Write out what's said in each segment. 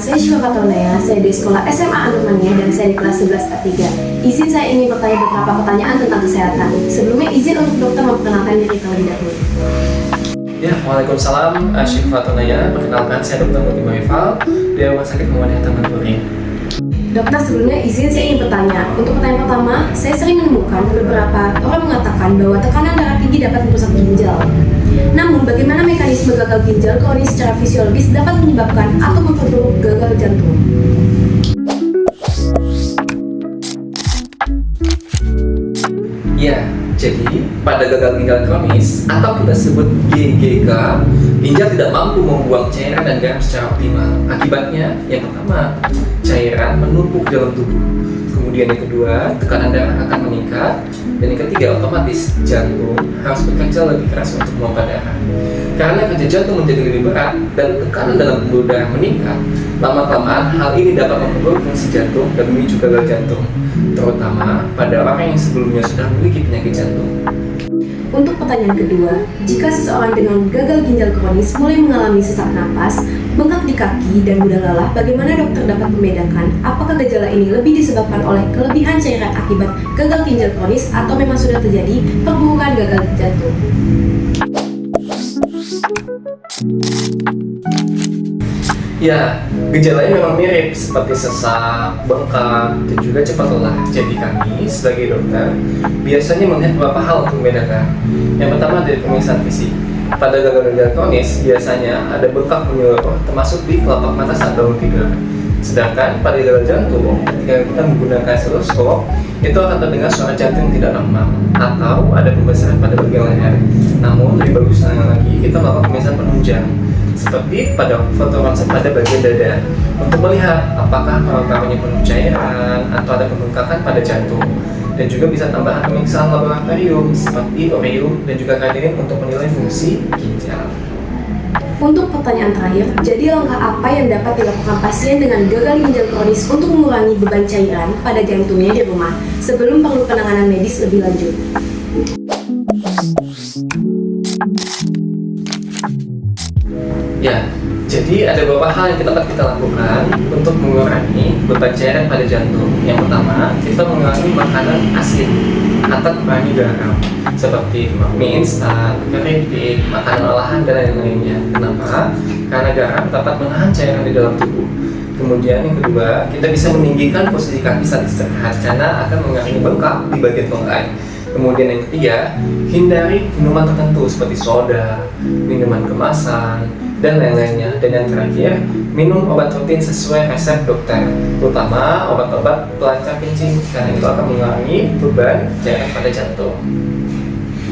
saya Syifa Fatonaya, saya di sekolah SMA Anumania dan saya di kelas 11 A3. Izin saya ingin bertanya beberapa pertanyaan tentang kesehatan. Sebelumnya izin untuk dokter memperkenalkan diri terlebih dahulu. Ya, Waalaikumsalam, Syifa Fatonaya. Perkenalkan, saya Dr. Muti Marifal di Rumah Sakit Muhammadiyah Taman Turing. Dokter, sebelumnya izin saya ingin bertanya. Untuk pertanyaan pertama, saya sering menemukan beberapa orang mengatakan bahwa tekanan darah tinggi dapat merusak ginjal. Namun, bagaimana mekanisme gagal ginjal kronis secara fisiologis dapat menyebabkan atau memperburuk gagal jantung? Ya, jadi pada gagal ginjal kronis atau kita sebut GGK, ginjal tidak mampu membuang cairan dan garam secara optimal. Akibatnya, yang pertama, cairan menumpuk dalam tubuh. Kemudian yang kedua, tekanan darah akan meningkat. Dan yang ketiga, otomatis jantung harus bekerja lebih keras untuk memompa darah. Karena kerja jantung menjadi lebih berat dan tekanan dalam pembuluh darah meningkat, lama-kelamaan hal ini dapat memperburuk fungsi jantung dan memicu gagal jantung, terutama pada orang yang sebelumnya sudah memiliki penyakit jantung. Untuk pertanyaan kedua, jika seseorang dengan gagal ginjal kronis mulai mengalami sesak napas, bengkak di kaki, dan mudah lelah, bagaimana dokter dapat membedakan apakah gejala ini lebih disebabkan oleh kelebihan cairan akibat gagal ginjal kronis atau memang sudah terjadi perburukan gagal jantung? Ya, gejalanya memang mirip seperti sesak, bengkak, dan juga cepat lelah. Jadi kami sebagai dokter biasanya melihat beberapa hal untuk membedakan. Yang pertama dari pemeriksaan fisik. Pada gagal ginjal kronis biasanya ada bengkak menyeluruh termasuk di kelopak mata saat bangun tidur. Sedangkan pada gagal jantung, ketika kita menggunakan stetoskop, itu akan terdengar suara jantung yang tidak normal atau ada pembesaran pada bagian leher. Namun lebih bagusnya lagi kita melakukan pemeriksaan penunjang seperti pada foto ronsen pada bagian dada untuk melihat apakah paru-parunya penuh cairan atau ada pembengkakan pada jantung, dan juga bisa tambahan pemeriksaan laboratorium seperti ureum dan juga kreatinin untuk menilai fungsi ginjal. Untuk pertanyaan terakhir, jadi langkah apa yang dapat dilakukan pasien dengan gagal ginjal kronis untuk mengurangi beban cairan pada jantungnya di rumah sebelum perlu penanganan medis lebih lanjut? Ya, jadi ada beberapa hal yang dapat kita lakukan untuk mengurangi beban cairan pada jantung. Yang pertama, kita mengurangi makanan asin atau kurangi garam seperti mie instan, keripik, makanan olahan, dan lain-lainnya. Kenapa? Karena garam dapat menahan cairan di dalam tubuh. Kemudian yang kedua, kita bisa meninggikan posisi kaki saat istirahat karena akan mengurangi bengkak di bagian tungkai. Kemudian yang ketiga, hindari minuman tertentu seperti soda, minuman kemasan, dan lain-lainnya. Dan yang terakhir, minum obat rutin sesuai resep dokter, terutama obat-obat pelancar kencing karena itu akan mengurangi beban cairan pada jantung.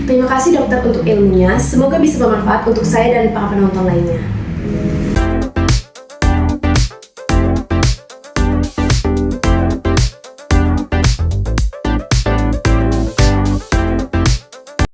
Terima kasih dokter untuk ilmunya, semoga bisa bermanfaat untuk saya dan para penonton lainnya.